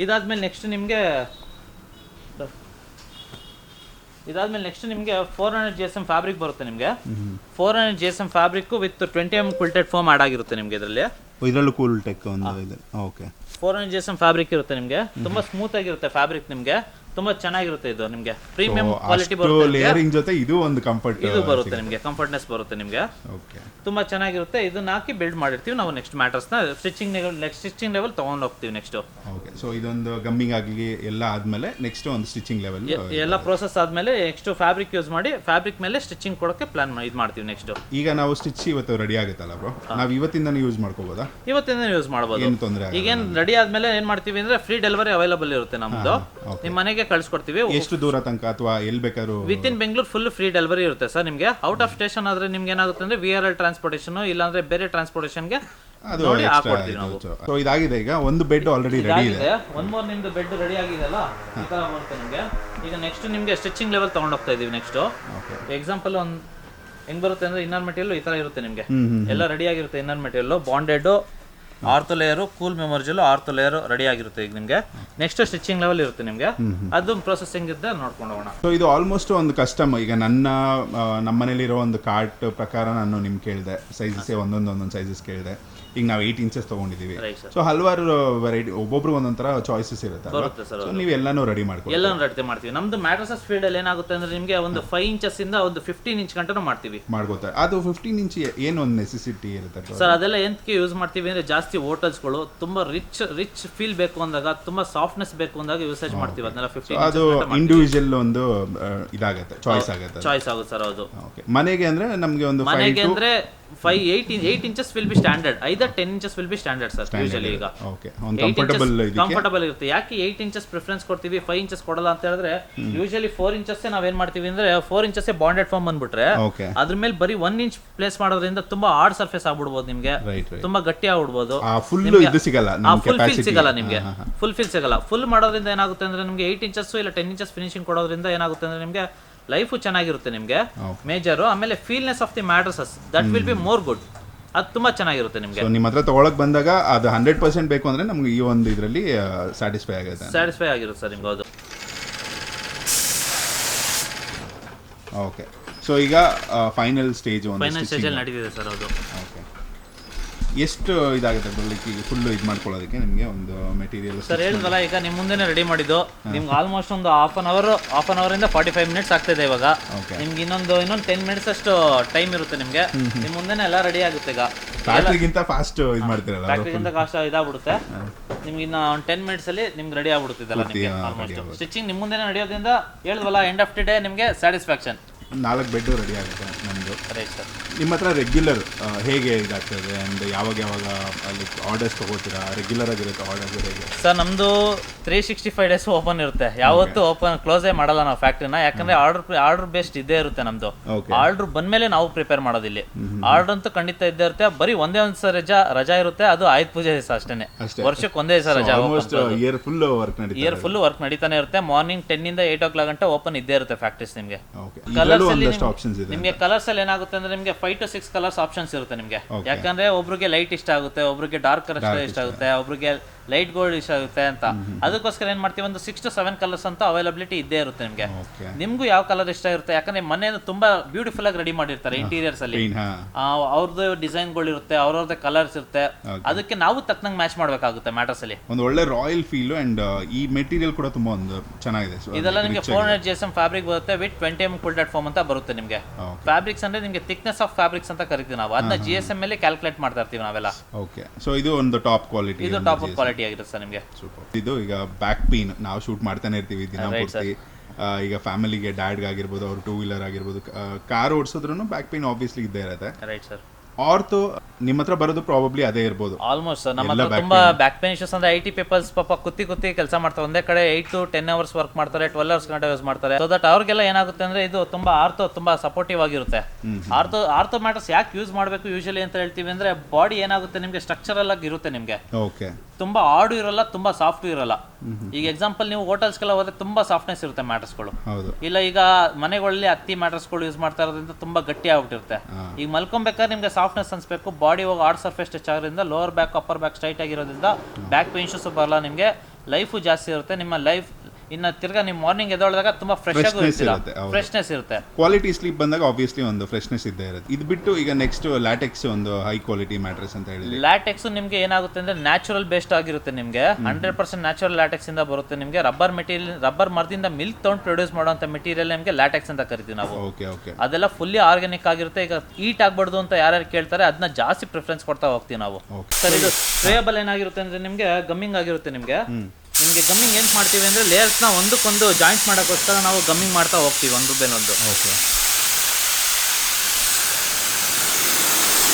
ಇದಾದ್ಮೇಲೆ ನೆಕ್ಸ್ಟ್ ನಿಮ್ಗೆ 400 GSM ಫ್ಯಾಬ್ರಿಕ್ ಬರುತ್ತೆ ನಿಮ್ಗೆ. 400 GSM fabric with 20 mm quilted foam add ಆಗಿರುತ್ತೆ ನಿಮ್ಗೆ. ಇದರಲ್ಲೂ ಕೂಲ್ ಟೆಕ್ ಒಂದು ಇದೆ. ಓಕೆ. 400 GSM ಫ್ಯಾಬ್ರಿಕ್ ಇರುತ್ತೆ ನಿಮ್ಗೆ. ತುಂಬಾ ಸ್ಮೂತ್ ಆಗಿರುತ್ತೆ ಫ್ಯಾಬ್ರಿಕ್ ನಿಮ್ಗೆ. ತುಂಬಾ ಚೆನ್ನಾಗಿರುತ್ತೆ. ಇದು ನಿಮ್ಗೆ ಪ್ರೀಮಿಯಂ ಕ್ವಾಲಿಟಿ ಬರುತ್ತೆ. ಲೇಯರಿಂಗ್ ಜೊತೆ ಇದು ಒಂದು ಕಂಫರ್ಟ್ ಇದು ಬರುತ್ತೆ ನಿಮ್ಗೆ, ಕಂಫರ್ಟ್ನೆಸ್ ಬರುತ್ತೆ ನಿಮ್ಗೆ. ಓಕೆ. ತುಂಬಾ ಚೆನ್ನಾಗಿರುತ್ತೆ. ಇದನ್ನ ಹಾಕಿ ಬಿಲ್ಡ್ ಮಾಡಿರ್ತೀವಿ ನಾವು. ನೆಕ್ಸ್ಟ್ ಮ್ಯಾಟರ್ಸ್ ನ ಸ್ಟಿಚಿಂಗ್ ಲೆವೆಲ್ ತಗೊಂಡು ಹೋಗ್ತೀವಿ ನೆಕ್ಸ್ಟ್. ಓಕೆ. ಸೊ ಇದೊಂದು ಗಮ್ಮಿಂಗ್ ಆಗಲಿ ಎಲ್ಲ ಆದ್ಮೇಲೆ ನೆಕ್ಸ್ಟ್ ಒಂದು ಸ್ಟಿಚಿಂಗ್ ಲೆವೆಲ್ ಎಲ್ಲ ಪ್ರೋಸೆಸ್ ಆದ್ಮೇಲೆ ನೆಕ್ಸ್ಟ್ ಫ್ಯಾಬ್ರಿಕ್ ಯೂಸ್ ಮಾಡಿ ಫ್ಯಾಬ್ರಿಕ್ ಮೇಲೆ ಸ್ಟಿಚಿಂಗ್ ಕೊಡೋಕೆ ಪ್ಲಾನ್ ಇದು ಮಾಡ್ತೀವಿ ನೆಕ್ಸ್ಟ್. ಈಗ ನಾವು ಸ್ಟಿಚ್ ಇವತ್ತು ರೆಡಿ ಆಗುತ್ತಲ್ಲ ಬ್ರೋ, ನಾವು ಇವತ್ತಿಂದಾನೇ ಯೂಸ್ ಮಾಡ್ಕೋಬೋದಾ? ಇವತ್ತಿಂದ ಯೂಸ್ ಮಾಡಬಹುದು, ಏನು ತೊಂದರೆ. ಈಗೇನ್ ರೆಡಿ ಆದ್ಮೇಲೆ ಏನ್ ಮಾಡ್ತೀವಿ ಅಂದ್ರೆ ಫ್ರೀ ಡೆಲಿವರಿ ಅವೈಲೇಬಲ್ ಇರುತ್ತೆ ನಮ್ದು. ನಿಮ್ಮ ಮನೆಗೆ ಕಳ್ಸಿಕೊಡ್ತೀವಿ. ಎಷ್ಟು ದೂರ ತನಕ ಅಥವಾ ಎಲ್ಲಿ ಬೇಕಾದ್ರೂ with in Bengaluru full free delivery ಇರುತ್ತೆ ಸರ್ ನಿಮ್ಗೆ. ಔಟ್ ಆಫ್ ಸ್ಟೇಷನ್ ಆದ್ರೆ ನಿಮ್ಗೆ ಏನಾಗುತ್ತೆ ಅಂದ್ರೆ VRL ಟ್ರಾನ್ಸ್ಪೋರ್ಟೇಷನ್ ಇಲ್ಲಾಂದ್ರೆ ಬೇರೆ ಟ್ರಾನ್ಸ್ಪೋರ್ಟೇಷನ್ಗೆ ನೋಡಿ ಹಾಕೊಡ್ತೀವಿ ನಾವು. ಸೊ ಇದಾಗಿದೆ. ಈಗ ಒಂದು ಬೆಡ್ ಆಲ್ರೆಡಿ ರೆಡಿ ಇದೆ. ಒನ್ ಮೋರ್ ನಿಮ್ದು ಬೆಡ್ ರೆಡಿ ಆಗಿದೆಲ್ಲ ಈ ತರ ಬರುತ್ತೆ ನಿಮ್ಗೆ. ಈಗ ನೆಕ್ಸ್ಟ್ ನಿಮ್ಗೆ ಸ್ಟಿಚಿಂಗ್ ಲೆವೆಲ್ ತಗೊಂಡು ಹೋಗ್ತಾ ಇದೀವಿ. ನೆಕ್ಸ್ಟ್ ಎಕ್ಸಾಂಪಲ್ ಒಂದು ಹೆಂಗ್ ಬರುತ್ತೆ ಅಂದ್ರೆ ಇನ್ನರ್ ಮೆಟೀರಿಯಲ್ ಈ ತರ ಇರುತ್ತೆ ನಿಮ್ಗೆ. ಎಲ್ಲ ರೆಡಿ ಆಗಿರುತ್ತೆ. Inner material bonded ortho layer, cool memorial ortho layer ready ಆಗಿರುತ್ತೆ ಈಗ ನಿಮ್ಗೆ. ನೆಕ್ಸ್ಟ್ ಸ್ಟಿಚಿಂಗ್ ಲೆವೆಲ್ ಇರುತ್ತೆ ನಿಮ್ಗೆ. ಅದು ಪ್ರೊಸೆಸಿಂಗ್ ಇದ್ದ ನೋಡ್ಕೊಂಡು ಹೋಗೋಣ. ಸೊ ಇದು ಆಲ್ಮೋಸ್ಟ್ ಒಂದು ಕಸ್ಟಮ್. ಈಗ ನಮ್ಮ ಮನೇಲಿರೋ ಒಂದು ಕಾರ್ಟ್ ಪ್ರಕಾರ ನಾನು ನಿಮ್ಗೆ ಕೇಳಿದೆ ಸೈಜಸ್, ಒಂದೊಂದು ಸೈಜಸ್ ಕೇಳಿದೆ. ಈಗ ನಾವು 8 ಇಂಚಸ್ ತೊಗೊಂಡಿದ್ದೀವಿ. Right, sir. ಸೊ ಹಲವಾರು ವೆರೈಟಿ, ಒಬ್ಬೊಬ್ರಿಗೆ ಒಂದೊಂಥರ ಚಾಯ್ಸಸ್ ಇರುತ್ತೆ. ಬರುತ್ತೆ ಸರ್. ಸೊ ನೀವು ಎಲ್ಲಾನು ರೆಡಿ ಮಾಡ್ಕೊಳ್ಳಿ. ಎಲ್ಲಾನು ರೆಡಿ ಮಾಡ್ತೀವಿ. ನಮ್ದು ಮ್ಯಾಟ್ರಸಸ್ ಫೀಲ್ಡ್ ಅಲ್ಲಿ ಏನಾಗುತ್ತೆ ಅಂದ್ರೆ ನಿಮಗೆ ಒಂದು 5 ಇಂಚಸ್ ಇಂದ ಒಂದು 15 ಇಂಚ್ ಗಂಟನೂ ಮಾಡ್ತೀವಿ. ಮಾಡ್ಕೋತಾರೆ. ಅದು 15 ಇಂಚ್ ಏನು ಒಂದು ನೆಸೆಸಿಟಿ ಇರುತ್ತೆ ಸರ್? ಅದೆಲ್ಲ ಎಂತಕ್ಕೆ ಯೂಸ್ ಮಾಡ್ತೀವಿ ಅಂದ್ರೆ ಜಾಸ್ತಿ ಹೋಟೆಲ್ಸ್ಗಳು ತುಂಬಾ ರಿಚ್ ಫೀಲ್ ಬೇಕು ಅಂದಾಗ, ತುಂಬಾ ಸಾಫ್ಟ್ನೆಸ್ ಬೇಕು ಅಂದಾಗ ಯೂಸೇಜ್ ಮಾಡ್ತೀವಿ. ಅದನ್ನೆಲ್ಲ 15 ಅದು ಇಂಡಿವಿಜುವಲ್ ಒಂದು ಇದಾಗುತ್ತೆ, ಚಾಯ್ಸ್ ಆಗುತ್ತೆ ಆಗುತ್ತೆ ಸರ್. ಹೌದು. ಓಕೆ. ಮನೆಗೆ ಅಂದ್ರೆ ನಮಗೆ ಒಂದು ಮನೆಗೆ ಅಂದ್ರೆ 8 inches will be standard, either 10 inches will be standard sir usually. ಈಗ ಓಕೆ, ಒಂದು ಕಂಫರ್ಟಬಲ್ ಇರುತ್ತೆ. ಯಾಕೆ 8 ಇಂಚಸ್ ಪ್ರಿಫರೆನ್ಸ್ ಕೊಡ್ತೀವಿ, 5 ಇಂಚಸ್ ಕೊಡಲ್ಲ ಅಂತ ಹೇಳಿದ್ರೆ, ಯೂಶಲಿ 4 ಇಂಚಸ್ ನಾವೇನ್ ಮಾಡ್ತೀವಿ ಅಂದ್ರೆ 4 ಇಂಚಸ್ ಬಾಂಡೆಡ್ ಫಾರ್ಮ್ ಬಂದ್ಬಿಟ್ರೆ ಅದ್ರ ಮೇಲೆ ಬರೀ 1 ಇಂಚ್ ಪ್ಲೇಸ್ ಮಾಡೋದ್ರಿಂದ ತುಂಬಾ ಹಾರ್ಡ್ ಸರ್ಫೇಸ್ ಆಗ್ಬಿಡ್ಬೋದು ನಿಮ್ಗೆ, ತುಂಬಾ ಗಟ್ಟಿ ಆಗ್ಬಿಡ್ಬೋದು. ಫುಲ್ ಇದು ಸಿಗಲ್ಲ, ಫುಲ್ ಫೀಲ್ ಸಿಗಲ್ಲ ನಿಮ್ಗೆ. ಫುಲ್ ಮಾಡೋದ್ರಿಂದ ಏನಾಗುತ್ತೆ ಅಂದ್ರೆ ನಿಮ್ಗೆ 8 ಇಂಚಸ್ ಇಲ್ಲ 10 ಇಂಚಸ್ ಫಿನಿಶಿಂಗ್ ಕೊಡೋದ್ರಿಂದ ಏನಾಗುತ್ತೆ ಅಂದ್ರೆ ನಿಮ್ಗೆ ಲೈಫು ಚೆನ್ನಾಗಿರುತ್ತೆ ನಿಮ್ಗೆ ಮೇಜರು. ಆಮೇಲೆ feelness of the mattresses that will be more good. ಅದು ತುಂಬಾ ಚೆನ್ನಾಗಿರುತ್ತೆ ನಿಮ್ಗೆ. ನಿಮ್ಮ ಹತ್ರ ತಗೊಳಕ್ ಬಂದಾಗ ಅದು 100% ಬೇಕು ಅಂದ್ರೆ ನಮ್ಗೆ ಈ ಒಂದು ಇದರಲ್ಲಿ ಸ್ಯಾಟಿಸ್ಫೈ ಆಗಿರುತ್ತೆ ಸರ್ ನಿಮ್ಗೆ. ಹೌದು. ಓಕೆ. ಸೊ ಈಗ ಫೈನಲ್ ಸ್ಟೇಜ್ ಅಲ್ಲಿ ನಡೀತಿದೆ ಸರ್. ಹೌದು. ಓಕೆ. ಎಷ್ಟು ಇದಾಗುತ್ತೆ ಬರಲಿಕ್ಕೆ ಈಗ ಫುಲ್ ಇದು ಮಾಡ್ಕೊಳ್ಳೋದಕ್ಕೆ ನಿಮಗೆ ಒಂದು ಮೆಟೀರಿಯಲ್? ಸರ್ ಹೇಳಿದ್ವಲ್ಲ, ಈಗ ನಿಮ್ಮ ಮುಂದೆನೇ ರೆಡಿ ಮಾಡಿದ್ದು ನಿಮ್ಗೆ ಆಲ್ಮೋಸ್ಟ್ ಒಂದು ಹಾಫ್ ಅನ್ ಅವರ್ ಇಂದ 45 ಮಿನಿಟ್ಸ್ ಆಗ್ತಿದೆ ಇವಾಗ. ನಿಮ್ಗೆ ಇನ್ನೊಂದು 10 ಮಿನಿಟ್ಸ್ ಅಷ್ಟು ಟೈಮ್ ಇರುತ್ತೆ ನಿಮ್ಗೆ. ನಿಮ್ ಮುಂದೆನೇ ಎಲ್ಲ ರೆಡಿ ಆಗುತ್ತೆ. ಈಗ ಫ್ಯಾಕ್ಟ್ರಿಗಿಂತ ಫಾಸ್ಟ್ ಇದು ಮಾಡ್ತೀರಲ್ಲ, ಫ್ಯಾಕ್ಟ್ರಿಗಿಂತ ಕಾಸ್ಟ್ ಇದಾಗ್ಬಿಡುತ್ತೆ ನಿಮ್ಗೆ. ಇನ್ನ 10 ಮಿನಿಟ್ಸ್ ಅಲ್ಲಿ ನಿಮ್ಗೆ ರೆಡಿ ಆಗ್ಬಿಡುತ್ತಿದ್ದಲ್ಲ ನಿಮ್ಗೆ. ಆಲ್ಮೋಸ್ಟ್ ಸ್ಟಿಚಿಂಗ್ ನಿಮ್ಮ ಮುಂದೆನೇ ನಡೆಯೋದ್ರಿಂದ ಹೇಳಿದ್ವಲ್ಲ, ಎಂಡ್ ಆಫ್ ದಿ ಡೇ ನಿಮ್ಗೆ ಸ್ಯಾಟಿಸ್ಫ್ಯಾಕ್ಷನ್. 4 ಬೆಡ್ ರೆಡಿ ಆಗುತ್ತೆ ನಮ್ಮದು. ನಿಮ್ಮ ಹತ್ರ ರೆಗ್ಯುಲರ್ ಹೇಗೆ ಇದಾಗ್ತದೆ ಅಂಡ್ ಯಾವಾಗ ಅಲ್ಲಿ ಆರ್ಡರ್ಸ್ ತಗೋತೀರಾ? ರೆಗ್ಯುಲರ್ ಆಗಿರುತ್ತೆ ಆರ್ಡರ್ಸ್ ಹೇಗೆ? ಸರ್ ನಮ್ದು 365 ಡೇಸ್ ಓಪನ್ ಇರುತ್ತೆ. ಯಾವತ್ತೂ ಕ್ಲೋಸೇ ಮಾಡಲ್ಲ ನಾವು ಫ್ಯಾಕ್ಟ್ರಿನ. ಯಾಕಂದ್ರೆ ಆರ್ಡರ್ ಬೇಸ್ಡ್ ಇದ್ದೇ ಇರುತ್ತೆ ನಮ್ದು. ಆರ್ಡರ್ ಬಂದ್ಮೇಲೆ ನಾವು ಪ್ರಿಪೇರ್ ಮಾಡೋದಿಲ್ಲ. ಆರ್ಡರ್ ಅಂತೂ ಖಂಡಿತ ಇದ್ದೇ ಇರುತ್ತೆ. ಬರೀ ಒಂದೇ ಒಂದು ರಜಾ ಇರುತ್ತೆ, ಅದು ಆಯುಧ ಪೂಜೆ ದಿವಸ ಅಷ್ಟೇ. ವರ್ಷಕ್ಕೆ ಒಂದೇ ದಿವಸ ರಜಾ. ಇಯರ್ ಫುಲ್ ವರ್ಕ್ ನಡೀತಾನೆ ಇರುತ್ತೆ. ಮಾರ್ನಿಂಗ್ 10 ಇಂದ 8 o'clock ಗಂಟೆ ಓಪನ್ ಇದ್ದೇ ಇರುತ್ತೆ ಫ್ಯಾಕ್ಟ್ರೀಸ್ ನಿಮ್ಗೆ. ನಿಮ್ಗೆ ಕಲರ್ಸ್ ಅಲ್ಲಿ ಏನಾಗುತ್ತೆ ಅಂದ್ರೆ ನಿಮ್ಗೆ 5 to 6 ಕಲರ್ಸ್ ಆಪ್ಷನ್ಸ್ ಇರುತ್ತೆ ನಿಮ್ಗೆ. ಯಾಕಂದ್ರೆ ಒಬ್ರಿಗೆ ಲೈಟ್ ಇಷ್ಟ ಆಗುತ್ತೆ, ಒಬ್ರಿಗೆ ಡಾರ್ಕ್ ಕಲರ್ ಇಷ್ಟ ಆಗುತ್ತೆ, ಒಬ್ರಿಗೆ ಲೈಟ್ ಗೋಲ್ಡ್ ಇಷ್ಟ ಆಗುತ್ತೆ ಅಂತ. ಅದಕ್ಕೋಸ್ಕರ ಏನ್ ಮಾಡ್ತೀವಿ, ಒಂದು 6 to 7 ಕಲರ್ಸ್ ಅಂತ ಅವೈಲಬಿಲಿಟಿ ಇದ್ದೇ ಇರುತ್ತೆ ನಿಮ್ಗೆ. ನಿಮ್ಗೂ ಯಾವ ಕಲರ್ ಇಷ್ಟ ಇರುತ್ತೆ, ಯಾಕಂದ್ರೆ ಮನೆಯನ್ನು ತುಂಬಾ ಬ್ಯೂಟಿಫುಲ್ ಆಗಿ ರೆಡಿ ಮಾಡಿರ್ತಾರೆ ಇಂಟೀರಿಯರ್ಸ್ ಅಲ್ಲಿ. ಅವ್ರದ್ದು ಡಿಸೈನ್ ಗಳು ಇರುತ್ತೆ, ಅವ್ರವ್ರದ್ದೇ ಕಲರ್ಸ್ ಇರುತ್ತೆ. ಅದಕ್ಕೆ ನಾವು ತಕ್ಕನಂಗೆ ಮ್ಯಾಚ್ ಮಾಡ್ಬೇಕಾಗುತ್ತೆ ಮ್ಯಾಟರ್ಸ್ ಅಲ್ಲಿ. ಒಂದು ಒಳ್ಳೆ ರಾಯಲ್ ಫೀಲ್ ಅಂಡ್ ಈ ಮೆಟೀರಿಯಲ್ ಕೂಡ ತುಂಬಾ ಒಂದು ಚೆನ್ನಾಗಿದೆ. ಇದೆಲ್ಲ ನಿಮಗೆ 400 GSM ಫ್ಯಾಬ್ರಿಕ್ ಬರುತ್ತೆ ವಿತ್ 20 mm quilted foam ಅಂತ ಬರುತ್ತೆ ನಿಮಗೆ. ಫ್ಯಾಬ್ರಿಕ್ಸ್ ಅಂದ್ರೆ ನಿಮಗೆ ಥಿಕ್ನೆಸ್ ಆಫ್ ಫ್ಯಾಬ್ರಿಕ್ಸ್ ಅಂತ ಕರಿತೀವಿ ನಾವು. ಅದನ್ನ GSM ಮೇಲೆ ಕ್ಯಾಲ್ಕುಲೇಟ್ ಮಾಡ್ತಾ ಇರ್ತೀವಿ ನಾವೆಲ್ಲ. ಓಕೆ. ಸೊ ಇದು ಒಂದು ಟಾಪ್ ಕ್ವಾಲಿಟಿ. ಇದು ಟಾಪ್ ಕ್ವಾಲಿಟಿ ಆಗಿರುತ್ತೆ ಸರ್ ನಿಮಗೆ. ಇದು ಈಗ ಬ್ಯಾಕ್ ಪೇನ್ ನಾವು ಶೂಟ್ ಮಾಡ್ತಾನೆ ಇರ್ತೀವಿ ದಿನ ಪೂರ್ತಿ. ಈಗ ಫ್ಯಾಮಿಲಿಗೆ ಡ್ಯಾಡ್ಗೆ ಆಗಿರ್ಬೋದು, ಅವ್ರು 2 wheeler ಆಗಿರ್ಬೋದು, ಕಾರ್ ಓಡಿಸಿದ್ರು ಬ್ಯಾಕ್ ಪೇನ್ ಆಬ್ವಿಯಸ್ಲಿ ಇದ್ದೇ ಇರುತ್ತೆ. Right sir. ಆರ್ಥೋ ನಿಮ್ಮ ಹತ್ರ ಬರೋದು ಪ್ರಾಬಬ್ಲಿ ಅದೇ ಇರ್ಬೋದು. ಆಲ್ಮೋಸ್ಟ್ ಸರ್ ನಮ್ಮ ಹತ್ರ ತುಂಬಾ ಬ್ಯಾಕ್ ಪೇನ್ ಇಶ್ಯೂಸ್ ಅಂದ್ರೆ IT ಪೀಪಲ್ಸ್ ಪಾಪ ಕುತ್ತಿ ಕೆಲಸ ಮಾಡ್ತಾರೆ. ಒಂದೇ ಕಡೆ 8 to 10 hours ವರ್ಕ್ ಮಾಡ್ತಾರೆ, 12 hours ಗಂಟೆ ಯೂಸ್ ಮಾಡ್ತಾರೆ. ಸೊ ದಟ್ ಅವ್ರಿಗೆಲ್ಲ ಏನಾಗುತ್ತೆ ಅಂದ್ರೆ ಇದು ತುಂಬಾ ತುಂಬಾ ಸಪೋರ್ಟಿವ್ ಆಗಿರುತ್ತೆ. ಆರ್ಥೋ ಮ್ಯಾಟರ್ಸ್ ಯಾಕೆ ಯೂಸ್ ಮಾಡಬೇಕು ಯೂಶಲಿ ಅಂತ ಹೇಳ್ತೀವಿ ಅಂದ್ರೆ, ಬಾಡಿ ಏನಾಗುತ್ತೆ ನಿಮ್ಗೆ ಸ್ಟ್ರಕ್ಚರಲ್ ಆಗಿ ಇರುತ್ತೆ ನಿಮ್ಗೆ. ಓಕೆ. ತುಂಬಾ ಹಾರ್ಡ್ ಇರಲ್ಲ, ತುಂಬಾ ಸಾಫ್ಟ್ ಇರಲ್ಲ. ಈಗ ಎಕ್ಸಾಂಪಲ್ ನೀವು ಹೋಟೆಲ್ಸ್ಗೆಲ್ಲ ಹೋದ್ರೆ ತುಂಬಾ ಸಾಫ್ಟ್ನೆಸ್ ಇರುತ್ತೆ ಮ್ಯಾಟರ್ಸ್ಗಳು. ಇಲ್ಲ ಈಗ ಮನೆಗಳಲ್ಲಿ ಹತ್ತಿ ಮ್ಯಾಟರ್ಸ್ಗಳು ಯೂಸ್ ಮಾಡ್ತಾ ಇರೋದ್ರಿಂದ ತುಂಬಾ ಗಟ್ಟಿ ಆಗ್ಬಿಟ್ಟಿರುತ್ತೆ. ಈಗ ಮಲ್ಕೊಬೇಕಾದ್ರೆ ನಿಮ್ಗೆ ಸಾಫ್ಟ್ನೆಸ್ ಅನ್ಸ್ಬೇಕು, ಬಾಡಿ ಹೋಗಿ ಹಾರ್ಡ್ ಸರ್ಫೇಸ್ ಟಚ್ ಆಗೋದ್ರಿಂದ lower back upper back straight ಆಗಿರೋದ್ರಿಂದ ಬ್ಯಾಕ್ ಪೇನ್ ಇಶ್ಯೂಸ್ ಬರಲ್ಲ ನಿಮ್ಗೆ. ಲೈಫು ಜಾಸ್ತಿ ಇರುತ್ತೆ. ನಿಮ್ಮ ಲೈಫ್ ಇನ್ನು ತಿರ್ಗಾ ನೀವು ಮಾರ್ನಿಂಗ್ ಎದ್ದೊಳದಾಗ ತುಂಬಾ ಫ್ರೆಶ್ನೆಸ್ ಇರುತ್ತೆ. ಕ್ವಾಲಿಟಿ ಸ್ಲೀಪ್ ಬಂದಾಗ ಆಬ್ವಿಯಸ್ಲಿ ಒಂದು ಫ್ರೆಶ್ನೆಸ್ ಇದ್ದೇ ಇರುತ್ತೆ. ಇದು ಬಿಟ್ಟು ಈಗ ನೆಕ್ಸ್ಟ್ ಲ್ಯಾಟೆಕ್ಸ್ ಒಂದು ಹೈ ಕ್ವಾಲಿಟಿ ಮ್ಯಾಟ್ರೆಸ್ ಅಂತ ಹೇಳಿದ್ರೆ, ಲ್ಯಾಟೆಕ್ಸ್ ನಿಮ್ಗೆ ಏನಾಗುತ್ತೆ ಅಂದ್ರೆ ನ್ಯಾಚುರಲ್ ಬೇಸ್ಡ್ ಆಗಿರುತ್ತೆ ನಿಮ್ಗೆ. 100% ನ್ಯಾಚುರಲ್ ಲ್ಯಾಟೆಕ್ಸ್ ಇಂದ ಬರುತ್ತೆ ನಿಮ್ಗೆ. ರಬ್ಬರ್ ಮರದಿಂದ ಮಿಲ್ಕ್ ತಗೊಂಡು ಪ್ರೊಡ್ಯೂಸ್ ಮಾಡುವಂತ ಮೆಟೀರಿಯಲ್ ನಿಮ್ಗೆ ಲ್ಯಾಟೆಕ್ಸ್ ಅಂತ ಕರಿತೀವಿ ನಾವು. ಅದೆಲ್ಲ ಫುಲ್ಲಿ ಆರ್ಗ್ಯಾನಿಕ್ ಆಗಿರುತ್ತೆ. ಈಗ ಹೀಟ್ ಆಗ್ಬಾರ್ದು ಅಂತ ಯಾರ್ಯಾರು ಕೇಳ್ತಾರೆ ಅದನ್ನ ಜಾಸ್ತಿ ಪ್ರಿಫರೆನ್ಸ್ ಕೊಡ್ತಾ ಹೋಗ್ತೀವಿ ನಾವು. ಸರ್ ಇದು ಸ್ಪ್ರೇಯಬಲ್ ಏನಾಗಿರುತ್ತೆ ಅಂದ್ರೆ ನಿಮ್ಗೆ ಗಮ್ಮಿಂಗ್ ಆಗಿರುತ್ತೆ ನಿಮ್ಗೆ. ನಿಮಗೆ ಗಮ್ಮಿಂಗ್ ಏನು ಮಾಡ್ತೀವಿ ಅಂದರೆ ಲೇಯರ್ಸ್ನ ಒಂದಕ್ಕೊಂದು ಜಾಯಿಂಟ್ ಮಾಡೋಕ್ಕೋಸ್ಕರ ನಾವು ಗಮ್ಮಿಂಗ್ ಮಾಡ್ತಾ ಹೋಗ್ತೀವಿ ಒಂದು ರೂಪಾಯಿನೊಂದು. ಓಕೆ.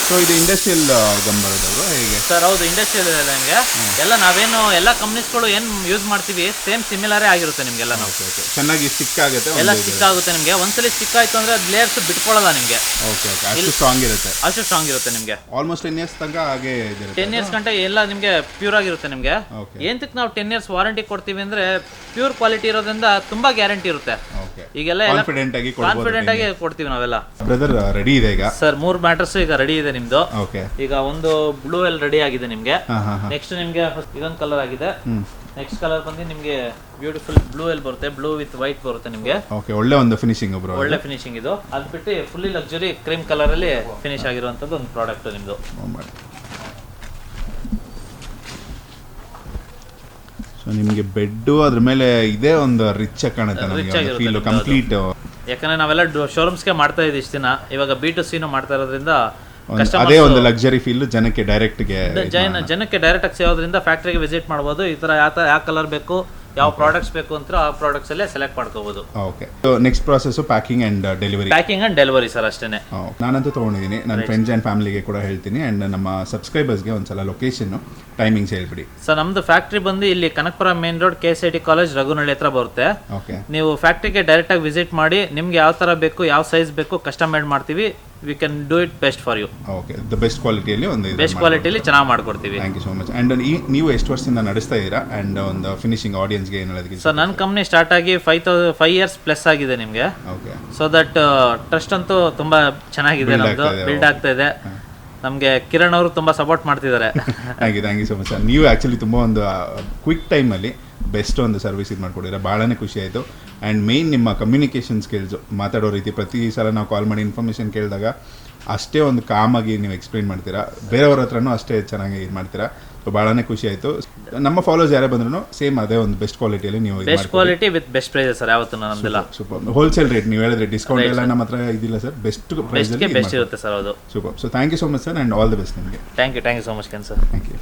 ಸೊ ಇದು ಇಂಡಸ್ಟ್ರಿಯಲ್ ಗಮ್ ಬರೋದು ಹೇಗೆ ಸರ್? ಹೌದು, ಇಂಡಸ್ಟ್ರಿಯಲ್ ನಿಮಗೆ ಎಲ್ಲ ನಾವೇನು ಎಲ್ಲ ಕಂಪ್ನೀಸ್ಗಳು ಏನು ಯೂಸ್ ಮಾಡ್ತೀವಿ ಸೇಮ್ ಸಿಮಿಲರೇ ಆಗಿರುತ್ತೆ ನಿಮಗೆಲ್ಲ. ನಾವು ಚೆನ್ನಾಗಿ ಸ್ಟಿಕ್ ಆಗುತ್ತೆ, ಎಲ್ಲ ಸ್ಟಿಕ್ ಆಗುತ್ತೆ ನಿಮಗೆ. ಒಂದ್ಸಲಿ ಸ್ಟಿಕ್ ಆಯಿತು ಅಂದರೆ ಅದು ಲೇಯರ್ಸ್ ಬಿಟ್ಕೊಳ್ಳಲ್ಲ ನಿಮಗೆ. Okay okay. ಅಷ್ಟು ಸ್ಟ್ರಾಂಗ್ ಇರುತ್ತೆ ನಿಮಗೆ. ಆಲ್ಮೋಸ್ಟ್ 10 years ತನಕ ಹಾಗೆ ಇದೆ. 10 years ಗಂಟೆ ಎಲ್ಲ ನಿಮಗೆ ಪ್ಯೂರ್ ಆಗಿರುತ್ತೆ ನಿಮಗೆ. ಏನಕ್ಕೆ ನಾವು 10 years ವಾರಂಟಿ ಕೊಡ್ತೀವಿ ಅಂದರೆ ಪ್ಯೂರ್ ಕ್ವಾಲಿಟಿ ಇರೋದ್ರಿಂದ ತುಂಬಾ ಗ್ಯಾರಂಟಿ ಇರುತ್ತೆ. ಈಗೆಲ್ಲ ಕಾನ್ಫಿಡೆಂಟ್ ಆಗಿ ಕೊಡ್ತೀವಿ ನಾವೆಲ್ಲ. ಬ್ರದರ್ ರೆಡಿ ಇದೆ ಈಗ ಸರ್ 3 ಮ್ಯಾಟರ್ಸ್ ಈಗ ರೆಡಿ ಇದೆ ನಿಮ್ದು. ಈಗ ಒಂದು ಬ್ಲೂ ಅಲ್ಲಿ ರೆಡಿ ಆಗಿದೆ ನಿಮ್ಗೆ. ನೆಕ್ಸ್ಟ್ ನಿಮ್ಗೆ ಇದೊಂದು ಕಲರ್ ಆಗಿದೆ. ನೆಕ್ಸ್ಟ್ ಕಲರ್ ಬಂದು ನಿಮ್ಗೆ ಬ್ಯೂಟಿಫುಲ್ ಬ್ಲೂ ಅಲ್ಲಿ ಬರುತ್ತೆ, ಬ್ಲೂ ವಿತ್ ವೈಟ್ ಬರುತ್ತೆ ನಿಮ್ಗೆ. ಓಕೆ, ಒಳ್ಳೆ ಒಂದು ಫಿನಿಶಿಂಗ್ ಬ್ರೋ, ಒಳ್ಳೆ ಫಿನಿಶಿಂಗ್ ಇದು. ಅದು ಬಿಟ್ಟು ಫುಲ್ಲಿ ಲಕ್ಸುರಿ ಕ್ರೀಮ್ ಕಲರ್ ಅಲ್ಲಿ ಫಿನಿಶ್ ಆಗಿರುವಂತದ್ದು ಒಂದು ಪ್ರಾಡಕ್ಟ್ ನಿಮ್ದು. ನಿಮಗೆ ಬೆಡ್ಡು ಅದ್ರ ಮೇಲೆ ಇದೇ ಒಂದು ರಿಚ್ ಆಗಿ ಕಾಣುತ್ತೆ ನಮಗೆ ಫೀಲ್ ಕಂಪ್ಲೀಟ್. ಯಾಕಂದ್ರೆ ನಾವೆಲ್ಲ ಶೋರೂಮ್ಸ್ಗೆ ಮಾಡ್ತಾ ಇದ್ದೀವಿ ಇಷ್ಟು ದಿನ, ಇವಾಗ B2C ಮಾಡ್ತಾ ಇರೋದ್ರಿಂದ ಅದೇ ಒಂದು ಲಕ್ಸರಿ ಫೀಲ್ ಜನಕ್ಕೆ ಡೈರೆಕ್ಟ್ಗೆ ಡೈರೆಕ್ಟ್ ಆಗಿ ಸಿಗೋದ್ರಿಂದ ಫ್ಯಾಕ್ಟ್ರಿಗೆ ವಿಸಿಟ್ ಮಾಡ್ಬೋದು. ಈ ತರ ಯಾವ ಕಲರ್ ಬೇಕು, ಯಾವ ಪ್ರಾಡಕ್ಟ್ಸ್ ಬೇಕು ಅಂತ ಆ ಪ್ರಾಡಕ್ಟ್ಸ್ ಅಲ್ಲೇ ಸೆಲೆಕ್ಟ್ ಮಾಡ್ಕೋಬಹುದು. Okay, so next process packing and delivery sir ಅಷ್ಟೇನೆ. ನಾನಂತೂ ತೊಗೊಂಡಿದ್ದೀನಿ, ನನ್ನ ಫ್ರೆಂಡ್ಸ್ ಆ್ಯಂಡ್ ಫ್ಯಾಮಿಲಿಗೆ ಕೂಡ ಹೇಳ್ತೀನಿ. ಆ್ಯಂಡ್ ನಮ್ಮ ಸಬ್ಸ್ಕ್ರೈಬರ್ಸ್ಗೆ ಒಂದ್ಸಲ ಲೊಕೇಶನ್ ಟೈಮಿಂಗ್ಸ್ ಹೇಳ್ಬಿಡಿ. ಸರ್ ನಮ್ದು ಫ್ಯಾಕ್ಟ್ರಿ ಬಂದು ಇಲ್ಲಿ Kanakapura main road KCIT college Raghunalli ಹತ್ರ ಬರುತ್ತೆ. ಓಕೆ, ನೀವು ಫ್ಯಾಕ್ಟ್ರಿಗೆ ಡೈರೆಕ್ಟ್ ಆಗಿ ವಿಸಿಟ್ ಮಾಡಿ, ನಿಮ್ಗೆ ಯಾವ ತರ ಬೇಕು, ಯಾವ ಸೈಜ್ ಬೇಕು ಕಸ್ಟಮೈಡ್ ಮಾಡ್ತೀವಿ. We can do it best for you. Okay, the best ಕ್ವಾಲಿಟಿಯಲ್ಲಿ ಬೆಸ್ಟ್ ಕ್ವಾಲಿಟಿಯಲ್ಲಿ ಚೆನ್ನಾಗಿ ಮಾಡ್ಕೊಡ್ತೀವಿ. Thank you so much. And ನೀವು ಎಷ್ಟು ವರ್ಷದಿಂದ ನಡೆಸ್ತಾ ಇದ್ದೀರಾ? ಆ್ಯಂಡ್ ಒಂದು ಫಿನಿಶಿಂಗ್ ಆಡಿಯನ್ಸ್ಗೆ ಏನು ಹೇಳೋದಕ್ಕೆ? ಸರ್ ನನ್ನ ಕಂಪ್ನಿ ಸ್ಟಾರ್ಟ್ ಆಗಿ 5 years ಪ್ಲಸ್ ಆಗಿದೆ ನಿಮಗೆ. ಓಕೆ, ಸೊ ದಟ್ ಟ್ರಸ್ಟ್ ಅಂತೂ ತುಂಬಾ ಚೆನ್ನಾಗಿದೆ, ನಮ್ದು ಬಿಲ್ಡ್ ಆಗ್ತಾ ಇದೆ. ನಮಗೆ ಕಿರಣ್ ಅವರು ತುಂಬಾ ಸಪೋರ್ಟ್ ಮಾಡ್ತಿದ್ದಾರೆ. Thank you so much sir. ನೀವು ಆ್ಯಕ್ಚುಲಿ ತುಂಬ ಒಂದು ಕ್ವಿಕ್ ಟೈಮಲ್ಲಿ ಬೆಸ್ಟ್ ಒಂದು ಸರ್ವಿಸ್ ಇದು ಮಾಡ್ಕೊಡಿದ್ರೆ ಭಾಳನೇ ಖುಷಿ ಆಯಿತು. ಆ್ಯಂಡ್ ಮೇಯ್ನ್ ನಿಮ್ಮ ಕಮ್ಯುನಿಕೇಷನ್ ಸ್ಕಿಲ್ಸು, ಮಾತಾಡೋ ರೀತಿ, ಪ್ರತಿ ಸಲ ನಾವು ಕಾಲ್ ಮಾಡಿ ಇನ್ಫಾರ್ಮೇಷನ್ ಕೇಳಿದಾಗ ಅಷ್ಟೇ ಒಂದು ಕಾಮಾಗಿ ನೀವು ಎಕ್ಸ್ಪ್ಲೈನ್ ಮಾಡ್ತೀರಾ, ಬೇರೆಯವ್ರ ಹತ್ರನೂ ಅಷ್ಟೇ ಚೆನ್ನಾಗಿ ಇದು ಮಾಡ್ತೀರಾ. ಸೊ ಭಾಳನೇ ಖುಷಿ ಆಯಿತು. ನಮ್ಮ ಫಾಲೋವರ್ಸ್ ಯಾರೇ ಬಂದ್ರು ಸೇಮ್ ಅದೇ ಒಂದು ಬೆಸ್ಟ್ ಕ್ವಾಲಿಟಿಯಲ್ಲಿ ನೀವು best quality with best price sir. ಯಾವತ್ತೂ ನಮ್ದೆಲ್ಲ ಸೂಪರ್ ಹೋಲ್ಸೇಲ್ ರೇಟ್. ನೀವು ಹೇಳಿದ್ರೆ ಡಿಸ್ಕೌಂಟ್ ಎಲ್ಲ ನಮ್ಮ ಹತ್ರ ಇದಿಲ್ಲ ಸರ್, ಬೆಸ್ಟ್ ಪ್ರೈಸ್ ಬೆಸ್ಟ್ ಇರುತ್ತೆ ಸರ್. ಹೌದು, super. So thank you so much sir, and all the best ನಿಮಗೆ. Thank you so much sir. Thank you.